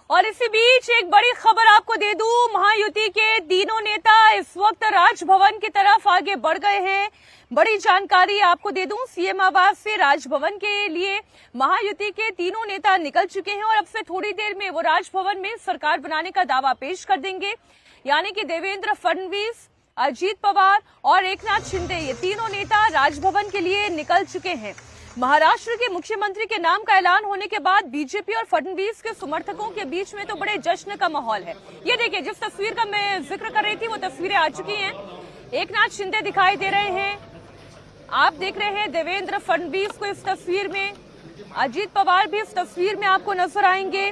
और इसी बीच एक बड़ी खबर आपको दे दूं, महायुति के तीनों नेता इस वक्त राजभवन की तरफ आगे बढ़ गए हैं। बड़ी जानकारी आपको दे दूं, सीएम आवास से राजभवन के लिए महायुति के तीनों नेता निकल चुके हैं और अब से थोड़ी देर में वो राजभवन में सरकार बनाने का दावा पेश कर देंगे। यानी कि देवेंद्र फडणवीस, अजीत पवार और एकनाथ शिंदे, ये तीनों नेता राजभवन के लिए निकल चुके हैं। महाराष्ट्र के मुख्यमंत्री के नाम का ऐलान होने के बाद बीजेपी और फडणवीस के समर्थकों के बीच में तो बड़े जश्न का माहौल है। ये देखिए, जिस तस्वीर का मैं जिक्र कर रही थी वो तस्वीरें आ चुकी हैं। एकनाथ शिंदे दिखाई दे रहे हैं, आप देख रहे हैं देवेंद्र फडणवीस को इस तस्वीर में, अजीत पवार भी इस तस्वीर में आपको नजर आएंगे।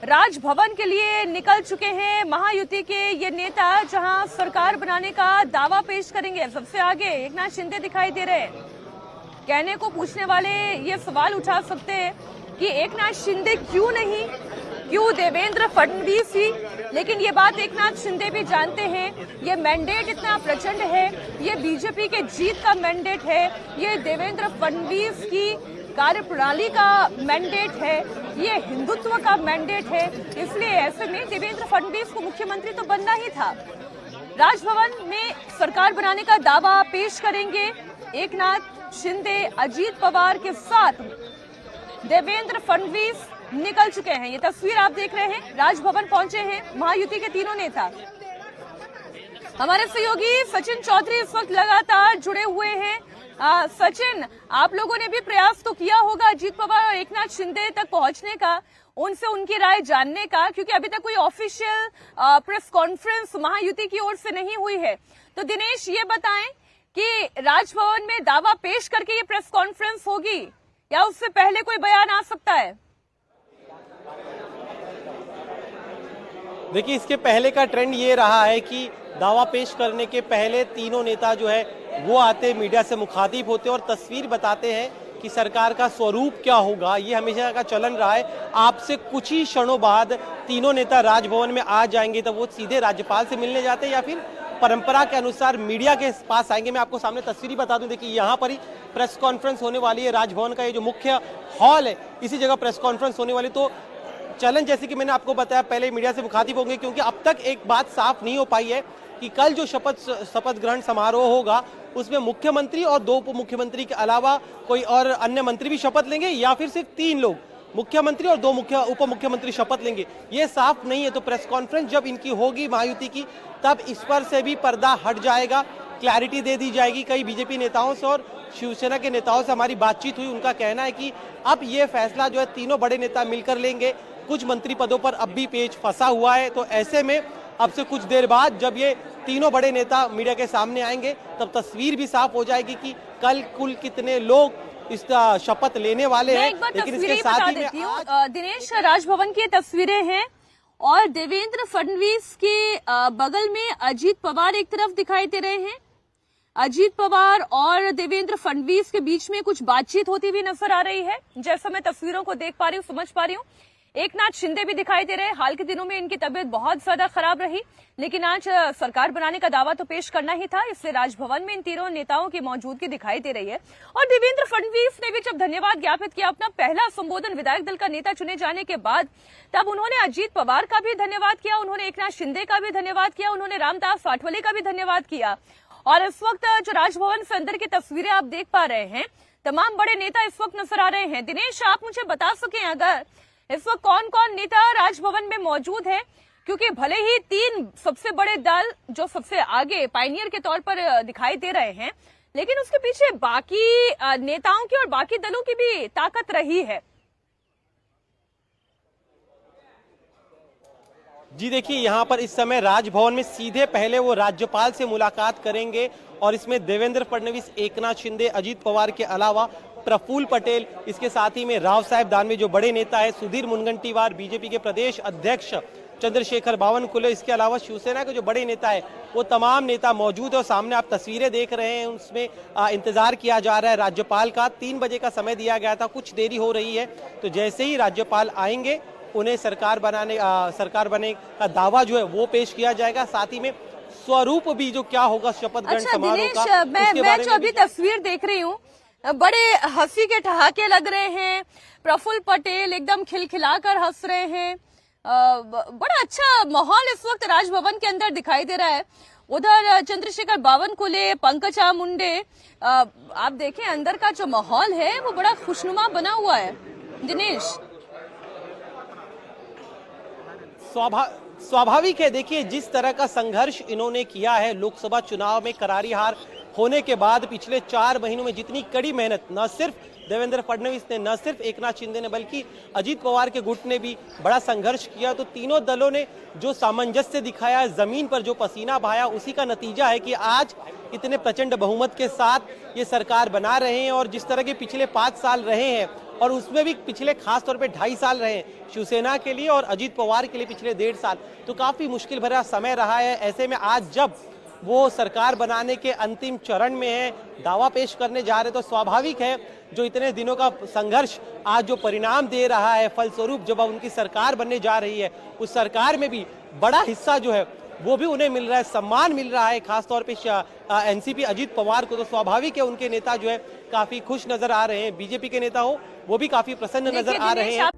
राजभवन के लिए निकल चुके हैं महायुति के ये नेता, जहां सरकार बनाने का दावा पेश करेंगे। सबसे आगे एकनाथ शिंदे दिखाई दे रहे हैं। कहने को पूछने वाले ये सवाल उठा सकते हैं कि एकनाथ शिंदे क्यों नहीं, क्यों देवेंद्र फडणवीस ही, लेकिन ये बात एकनाथ शिंदे भी जानते हैं। ये मैंडेट इतना प्रचंड है, ये बीजेपी के जीत का मैंडेट है, ये देवेंद्र फडणवीस की कार्यप्रणाली का मैंडेट है, ये हिंदुत्व का मैंडेट है। इसलिए ऐसे में देवेंद्र फडणवीस को मुख्यमंत्री तो बनना ही था। राजभवन में सरकार बनाने का दावा पेश करेंगे एकनाथ शिंदे, अजीत पवार के साथ देवेंद्र फडणवीस निकल चुके हैं। ये तस्वीर आप देख रहे हैं, राजभवन पहुंचे हैं महायुति के तीनों नेता। हमारे सहयोगी सचिन चौधरी इस वक्त लगातार जुड़े हुए हैं। सचिन, आप लोगों ने भी प्रयास तो किया होगा अजीत पवार और एकनाथ शिंदे तक पहुंचने का, उनसे उनकी राय जानने का, क्योंकि अभी तक कोई ऑफिशियल प्रेस कॉन्फ्रेंस महायुति की ओर से नहीं हुई है। तो दिनेश, ये बताएं कि राजभवन में दावा पेश करके ये प्रेस कॉन्फ्रेंस होगी या उससे पहले कोई बयान आ सकता है? देखिए, इसके पहले का ट्रेंड ये रहा है कि दावा पेश करने के पहले तीनों नेता जो है वो आते, मीडिया से मुखातिब होते और तस्वीर बताते हैं कि सरकार का स्वरूप क्या होगा। ये हमेशा का चलन रहा है। आपसे कुछ ही क्षणों बाद तीनों नेता राजभवन में आ जाएंगे, तब वो सीधे राज्यपाल से मिलने जाते हैं या फिर परंपरा के अनुसार मीडिया के पास आएंगे। मैं आपको सामने तस्वीर बता दूं, देखिए यहाँ पर ही प्रेस कॉन्फ्रेंस होने वाली है। राजभवन का ये जो मुख्य हॉल है, इसी जगह प्रेस कॉन्फ्रेंस होने वाली। तो चलन, जैसे कि मैंने आपको बताया, पहले मीडिया से मुखातिब होंगे, क्योंकि अब तक एक बात साफ नहीं हो पाई है कि कल जो शपथ ग्रहण समारोह होगा उसमें मुख्यमंत्री और 2 उप मुख्यमंत्री के अलावा कोई और अन्य मंत्री भी शपथ लेंगे या फिर सिर्फ 3 लोग, मुख्यमंत्री और 2 उप मुख्यमंत्री शपथ लेंगे, ये साफ नहीं है। तो प्रेस कॉन्फ्रेंस जब इनकी होगी महायुति की, तब इस पर से भी पर्दा हट जाएगा, क्लैरिटी दे दी जाएगी। कई बीजेपी नेताओं से और शिवसेना के नेताओं से हमारी बातचीत हुई, उनका कहना है कि अब ये फैसला जो है तीनों बड़े नेता मिलकर लेंगे। कुछ मंत्री पदों पर अब भी पेच फंसा हुआ है, तो ऐसे में अब से कुछ देर बाद जब ये तीनों बड़े नेता मीडिया के सामने आएंगे, तब तस्वीर भी साफ हो जाएगी कि कल कुल कितने लोग इस शपथ लेने वाले हैं। लेकिन इसके साथ ही में दिनेश, राजभवन की तस्वीरें हैं और देवेंद्र फडणवीस के बगल में अजीत पवार एक तरफ दिखाई दे रहे हैं। अजीत पवार और देवेंद्र फडणवीस के बीच में कुछ बातचीत होती हुई नजर आ रही है, जैसा मैं तस्वीरों को देख पा रही हूँ, समझ पा रही हूँ। एकनाथ शिंदे भी दिखाई दे रहे हैं। हाल के दिनों में इनकी तबीयत बहुत ज्यादा खराब रही, लेकिन आज सरकार बनाने का दावा तो पेश करना ही था, इसलिए राजभवन में इन तीनों नेताओं की मौजूदगी दिखाई दे रही है। और देवेंद्र फडणवीस ने भी जब धन्यवाद ज्ञापित किया, अपना पहला संबोधन विधायक दल का नेता चुने जाने के बाद, तब उन्होंने अजीत पवार का भी धन्यवाद किया, उन्होंने एकनाथ शिंदे का भी धन्यवाद किया, उन्होंने रामदास आठवले का भी धन्यवाद किया। और इस वक्त जो राजभवन से अंदर की तस्वीरें आप देख पा रहे हैं, तमाम बड़े नेता इस वक्त नजर आ रहे हैं। दिनेश, आप मुझे बता सकें अगर इस वक्त कौन कौन नेता राजभवन में मौजूद है, क्योंकि भले ही 3 सबसे बड़े दल जो सबसे आगे पायनियर के तौर पर दिखाई दे रहे हैं, लेकिन उसके पीछे बाकी नेताओं की और बाकी दलों की भी ताकत रही है। जी देखिए, यहाँ पर इस समय राजभवन में सीधे पहले वो राज्यपाल से मुलाकात करेंगे और इसमें देवेंद्र फडणवीस, एकनाथ शिंदे, अजीत पवार के अलावा प्रफुल्ल पटेल, इसके साथ ही में राव साहेब दानवे जो बड़े नेता है, सुधीर मुनगंटीवार, बीजेपी के प्रदेश अध्यक्ष चंद्रशेखर बावनकुले, इसके अलावा शिवसेना के जो बड़े नेता है वो तमाम नेता मौजूद है। और सामने आप तस्वीरें देख रहे हैं, उसमें इंतजार किया जा रहा है राज्यपाल का। 3 बजे का समय दिया गया था, कुछ देरी हो रही है। तो जैसे ही राज्यपाल आएंगे, उन्हें सरकार बनने का दावा जो है वो पेश किया जाएगा। साथ ही में स्वरूप भी जो क्या होगा शपथ ग्रहण समारोह का, मैं जो अभी तस्वीर देख रही हूँ, बड़े हंसी के ठहाके लग रहे हैं। प्रफुल्ल पटेल एकदम खिलखिलाकर हंस रहे हैं, बड़ा अच्छा माहौल इस वक्त राजभवन के अंदर दिखाई दे रहा है। उधर चंद्रशेखर बावनकुले, पंकजा मुंडे, आप देखें अंदर का जो माहौल है वो बड़ा खुशनुमा बना हुआ है। दिनेश, स्वाभाविक है। देखिए, जिस तरह का संघर्ष इन्होंने किया है लोकसभा चुनाव में करारी हार होने के बाद, पिछले 4 महीनों में जितनी कड़ी मेहनत न सिर्फ देवेंद्र फडणवीस ने, न सिर्फ एकनाथ शिंदे ने, बल्कि अजीत पवार के गुट ने भी बड़ा संघर्ष किया। तो तीनों दलों ने जो सामंजस्य दिखाया, जमीन पर जो पसीना बहाया, उसी का नतीजा है कि आज इतने प्रचंड बहुमत के साथ ये सरकार बना रहे हैं। और जिस तरह के पिछले 5 साल रहे हैं, और उसमें भी पिछले खास तौर पे 2.5 साल रहे शिवसेना के लिए और अजीत पवार के लिए पिछले 1.5 साल, तो काफी मुश्किल भरा समय रहा है। ऐसे में आज जब वो सरकार बनाने के अंतिम चरण में है, दावा पेश करने जा रहे, तो स्वाभाविक है जो इतने दिनों का संघर्ष आज जो परिणाम दे रहा है, फलस्वरूप जब उनकी सरकार बनने जा रही है, उस सरकार में भी बड़ा हिस्सा जो है वो भी उन्हें मिल रहा है, सम्मान मिल रहा है, खासतौर पे एनसीपी अजीत पवार को। तो स्वाभाविक है उनके नेता जो है काफी खुश नजर आ रहे हैं। बीजेपी के नेता हो वो भी काफी प्रसन्न नजर आ रहे हैं।